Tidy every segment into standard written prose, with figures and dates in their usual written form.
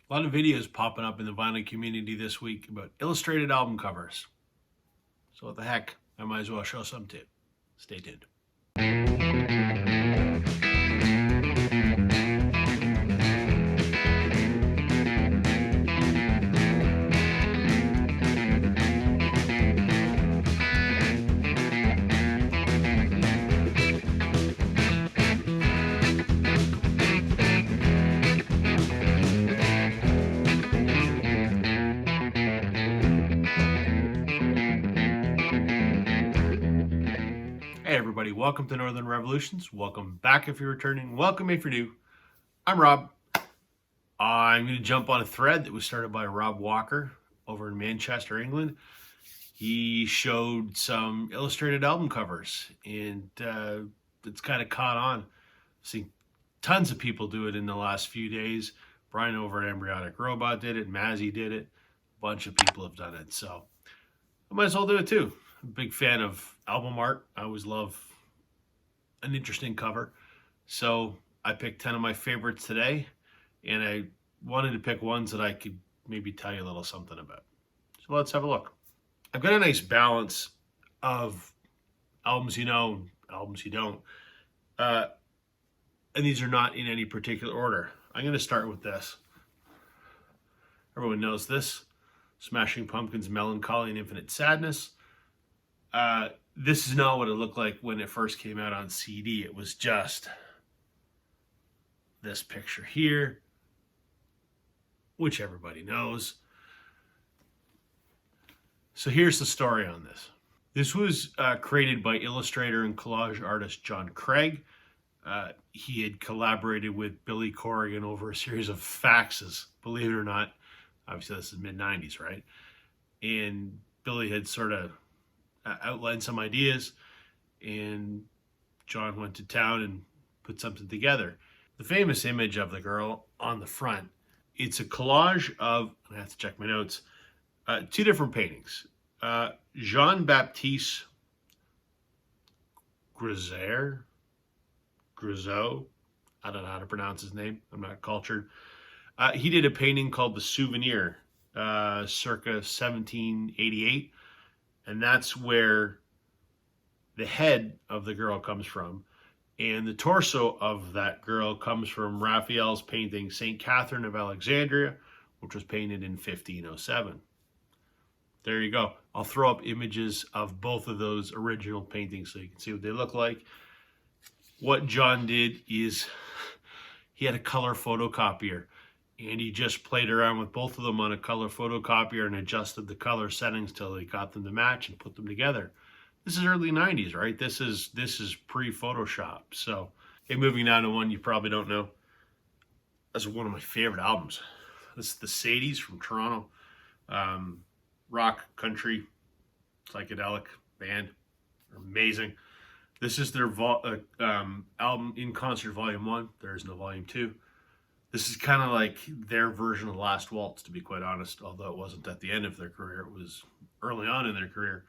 A lot of videos popping up in the vinyl community this week about illustrated album covers. So what the heck, I might as well show some too. Stay tuned. Hey everybody, welcome to Northern Revolutions. Welcome back if you're returning. Welcome if you're new. I'm Rob. I'm going to jump on a thread that was started by Rob Walker over in Manchester, England. He showed some illustrated album covers, and it's kind of caught on. I've seen tons of people do it in the last few days. Brian over at Embryonic Robot did it. Mazzy did it. A bunch of people have done it, so I might as well do it too. I'm a big fan of album art. I always love an interesting cover. So I picked 10 of my favorites today, and I wanted to pick ones that I could maybe tell you a little something about. So let's have a look. I've got a nice balance of albums you know, albums you don't. And these are not in any particular order. I'm going to start with this. Everyone knows this. Smashing Pumpkins' Melancholy and Infinite Sadness. This is not what it looked like when it first came out on CD. It was just this picture here, which everybody knows. So here's the story on this. This was created by illustrator and collage artist John Craig. He had collaborated with Billy Corrigan over a series of faxes, believe it or not. Obviously, this is mid-90s, right? And Billy had sort of outlined some ideas, and John went to town and put something together. The famous image of the girl on the front, it's a collage of, I have to check my notes, two different paintings. Jean-Baptiste Grisot, I don't know how to pronounce his name, I'm not cultured. He did a painting called The Souvenir, circa 1788. And that's where the head of the girl comes from. And the torso of that girl comes from Raphael's painting St. Catherine of Alexandria, which was painted in 1507. There you go. I'll throw up images of both of those original paintings so you can see what they look like. What John did is he had a color photocopier, and he just played around with both of them on a color photocopier and adjusted the color settings till he got them to match and put them together. This is early 90s, right? This is pre-Photoshop. So, hey, moving on to one you probably don't know. That's one of my favorite albums. This is the Sadies from Toronto. Rock, country, psychedelic band. They're amazing. This is their album In Concert Volume 1. There is no Volume 2. This is kind of like their version of Last Waltz, to be quite honest, although it wasn't at the end of their career. It was early on in their career.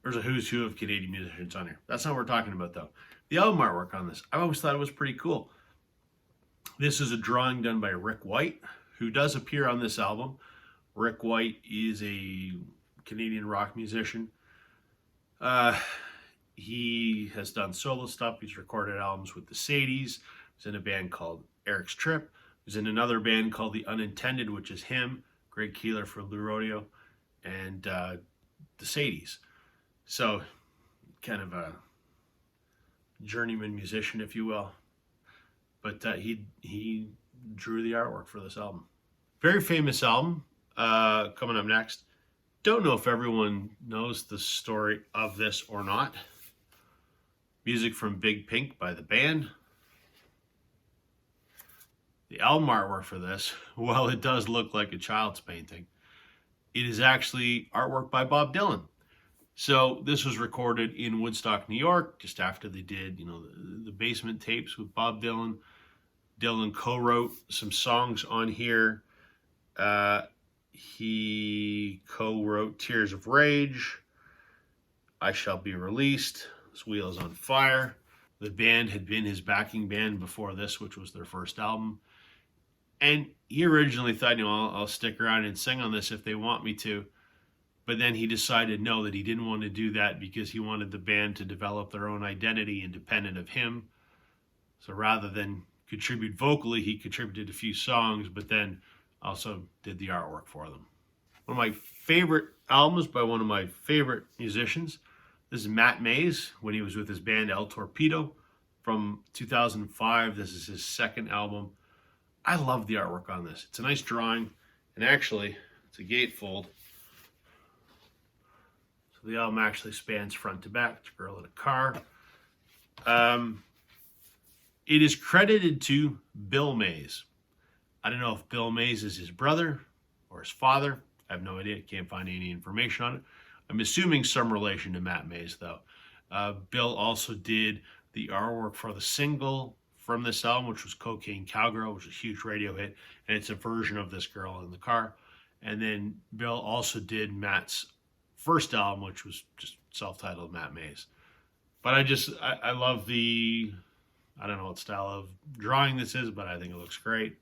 There's a who's who of Canadian musicians on here. That's not what we're talking about, though. The album artwork on this, I always thought it was pretty cool. This is a drawing done by Rick White, who does appear on this album. Rick White is a Canadian rock musician. He has done solo stuff. He's recorded albums with the Sadies. He's in a band called Eric's Trip. He's in another band called The Unintended, which is him, Greg Keeler from Blue Rodeo, and the Sadies. So, kind of a journeyman musician, if you will. But he drew the artwork for this album. Very famous album. Coming up next. Don't know if everyone knows the story of this or not. Music from Big Pink by the band. The album artwork for this, while it does look like a child's painting, it is actually artwork by Bob Dylan. So this was recorded in Woodstock, New York, just after they did, the basement tapes with Bob Dylan. Dylan co-wrote some songs on here. He co-wrote Tears of Rage, I Shall Be Released, This Wheel Is on Fire. The band had been his backing band before this, which was their first album. And he originally thought, I'll stick around and sing on this if they want me to. But then he decided no, that he didn't want to do that because he wanted the band to develop their own identity independent of him. So rather than contribute vocally, he contributed a few songs, but then also did the artwork for them. One of my favorite albums by one of my favorite musicians. This is Matt Mays when he was with his band El Torpedo from 2005. This is his second album. I love the artwork on this. It's a nice drawing, and actually, it's a gatefold. So the album actually spans front to back. It's a girl in a car. It is credited to Bill Mays. I don't know if Bill Mays is his brother or his father. I have no idea. Can't find any information on it. I'm assuming some relation to Matt Mays, though. Bill also did the artwork for the single from this album, which was Cocaine Cowgirl, which was a huge radio hit, and it's a version of this girl in the car. And then Bill also did Matt's first album, which was just self-titled Matt Mays. But I love I don't know what style of drawing this is, but I think it looks great.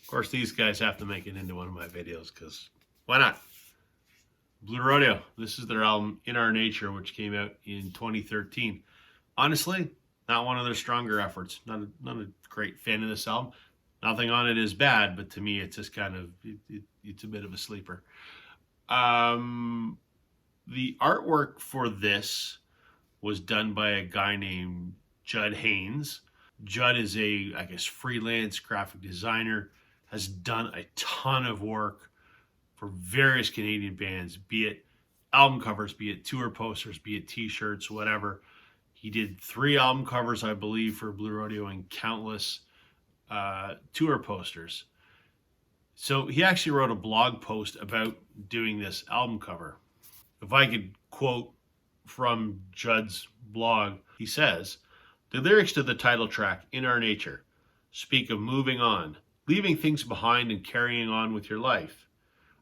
Of course, these guys have to make it into one of my videos, because why not? Blue Rodeo. This is their album, In Our Nature, which came out in 2013. Honestly, not one of their stronger efforts. Not a great fan of this album. Nothing on it is bad, but to me, it's just kind of, it's a bit of a sleeper. The artwork for this was done by a guy named Judd Haynes. Judd is I guess, freelance graphic designer, has done a ton of work for various Canadian bands, be it album covers, be it tour posters, be it t-shirts, whatever. He did 3 album covers, I believe, for Blue Rodeo and countless tour posters. So he actually wrote a blog post about doing this album cover. If I could quote from Judd's blog, he says, "The lyrics to the title track, In Our Nature, speak of moving on, leaving things behind and carrying on with your life.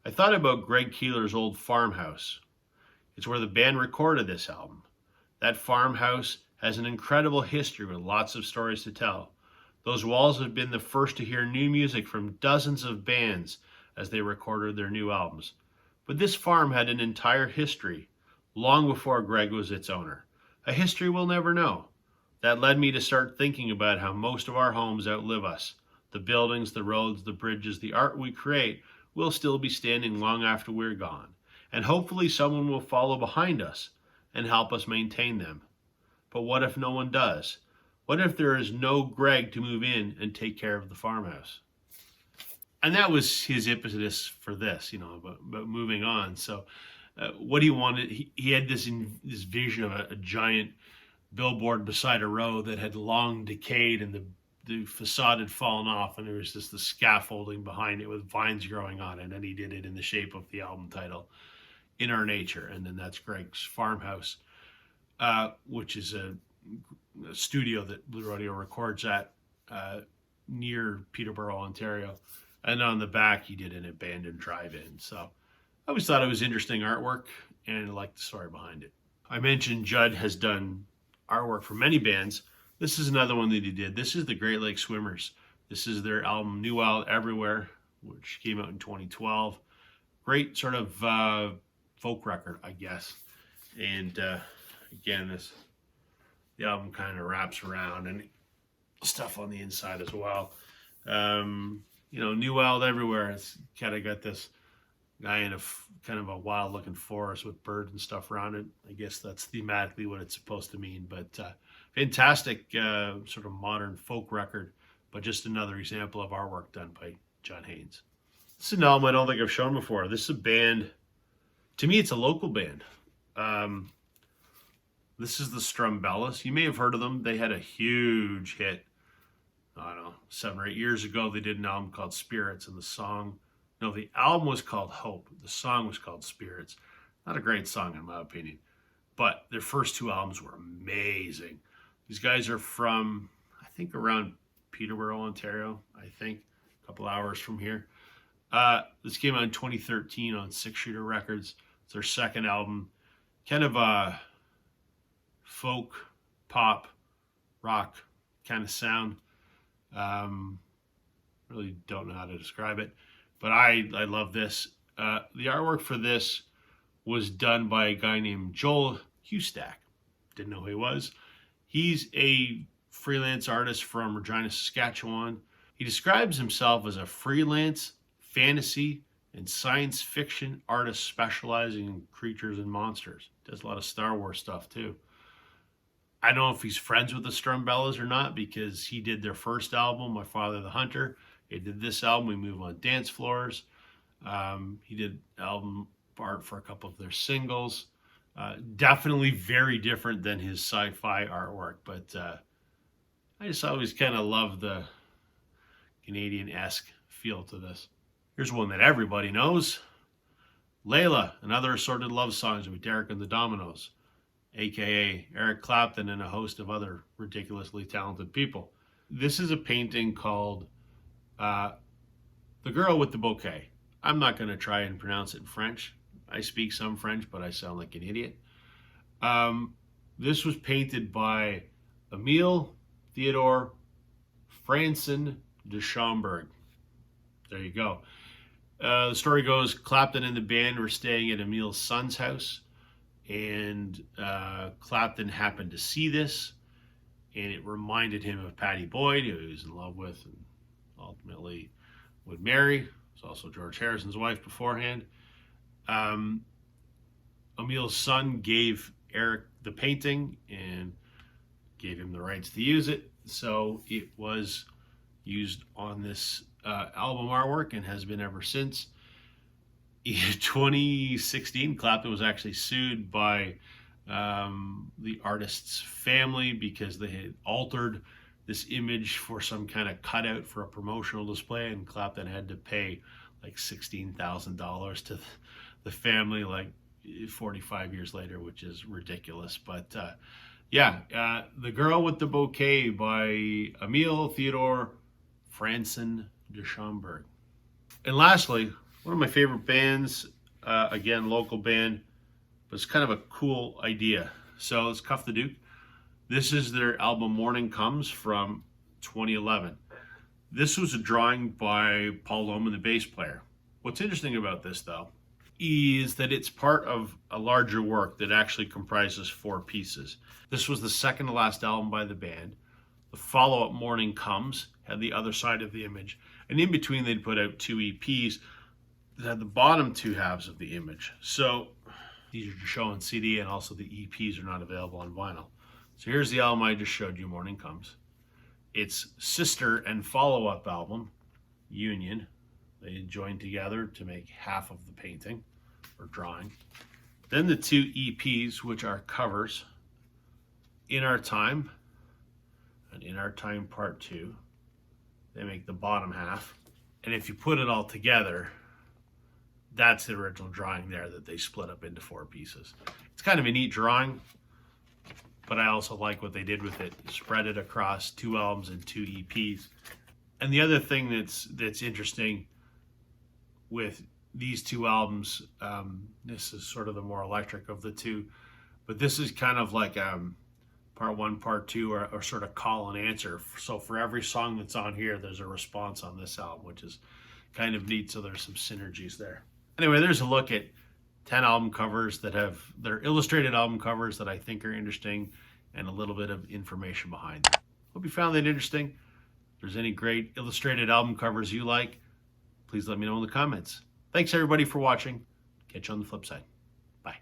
I thought about Greg Keeler's old farmhouse. It's where the band recorded this album. That farmhouse has an incredible history with lots of stories to tell. Those walls have been the first to hear new music from dozens of bands as they recorded their new albums. But this farm had an entire history, long before Greg was its owner. A history we'll never know. That led me to start thinking about how most of our homes outlive us. The buildings, the roads, the bridges, the art we create will still be standing long after we're gone. And hopefully someone will follow behind us and help us maintain them. But what if no one does? What if there is no Greg to move in and take care of the farmhouse?" And that was his impetus for this, about moving on. So what he wanted, he had this vision of a giant billboard beside a road that had long decayed, and the facade had fallen off, and there was just the scaffolding behind it with vines growing on it, and he did it in the shape of the album title, In Our Nature. And then that's Greg's farmhouse, which is a studio that Blue Rodeo records at near Peterborough, Ontario. And on the back, he did an abandoned drive-in. So I always thought it was interesting artwork, and I liked the story behind it. I mentioned Judd has done artwork for many bands. This is another one that he did. This is the Great Lakes Swimmers. This is their album New Wild Everywhere, which came out in 2012. Great sort of folk record, I guess. And again, the album kind of wraps around, and stuff on the inside as well. New Wild Everywhere. It's kind of got this guy in a kind of a wild looking forest with birds and stuff around it. I guess that's thematically what it's supposed to mean, but fantastic sort of modern folk record, but just another example of artwork done by Judd Haynes. This is an album I don't think I've shown before. This is a band, to me it's a local band. This is the Strumbellas. You may have heard of them. They had a huge hit, I don't know, 7 or 8 years ago. They did an album called Spirits, and the album was called Hope. The song was called Spirits. Not a great song in my opinion, but their first 2 albums were amazing. These guys are from, I think, around Peterborough, Ontario, a couple hours from here. This came out in 2013 on Six Shooter Records. It's their second album. Kind of a folk, pop, rock kind of sound. Really don't know how to describe it, but I love this. The artwork for this was done by a guy named Joel Hustack. Didn't know who he was. He's a freelance artist from Regina, Saskatchewan. He describes himself as a freelance fantasy and science fiction artist specializing in creatures and monsters. Does a lot of Star Wars stuff too. I don't know if he's friends with the Strumbellas or not, because he did their first album, My Father the Hunter. He did this album, We Move on Dance Floors. He did album art for a couple of their singles. Definitely very different than his sci-fi artwork, but I just always kind of love the Canadian-esque feel to this. Here's one that everybody knows. Layla and Other Assorted Love Songs with Derek and the Dominoes, aka Eric Clapton and a host of other ridiculously talented people. This is a painting called The Girl with the Bouquet. I'm not going to try and pronounce it in French. I speak some French, but I sound like an idiot. This was painted by Emile Theodore Franzen de Schomburg. There you go. The story goes, Clapton and the band were staying at Emile's son's house, and Clapton happened to see this, and it reminded him of Pattie Boyd, who he was in love with and ultimately would marry. It's also George Harrison's wife beforehand. Emile's son gave Eric the painting and gave him the rights to use it, so it was used on this album artwork and has been ever since. In 2016, Clapton was actually sued by the artist's family because they had altered this image for some kind of cutout for a promotional display, and Clapton had to pay like $16,000 to the family like 45 years later, which is ridiculous. But The Girl with the Bouquet by Emile Theodore Franzen de Schomburg. And lastly, one of my favorite bands, again, local band, but it's kind of a cool idea. So it's Cuff the Duke. This is their album Morning Comes from 2011. This was a drawing by Paul Lohman, the bass player. What's interesting about this, though, is that it's part of a larger work that actually comprises 4 pieces. This was the second to last album by the band. The follow-up Morning Comes had the other side of the image, and in between they'd put out 2 EPs that had the bottom 2 halves of the image. So these are to show on CD, and also the EPs are not available on vinyl. So here's the album I just showed you, Morning Comes. Its sister and follow-up album, Union. They joined together to make half of the painting or drawing. Then the 2 EPs, which are covers, In Our Time and In Our Time Part 2. They make the bottom half. And if you put it all together, that's the original drawing there that they split up into 4 pieces. It's kind of a neat drawing, but I also like what they did with it. Spread it across 2 albums and 2 EPs. And the other thing that's interesting with these 2 albums, this is sort of the more electric of the 2, but this is kind of like part 1, part 2, or sort of call and answer. So for every song that's on here, there's a response on this album, which is kind of neat. So there's some synergies there. Anyway, there's a look at 10 album covers they're illustrated album covers that I think are interesting, and a little bit of information behind them. Hope you found that interesting. If there's any great illustrated album covers you like, please let me know in the comments. Thanks everybody for watching. Catch you on the flip side. Bye.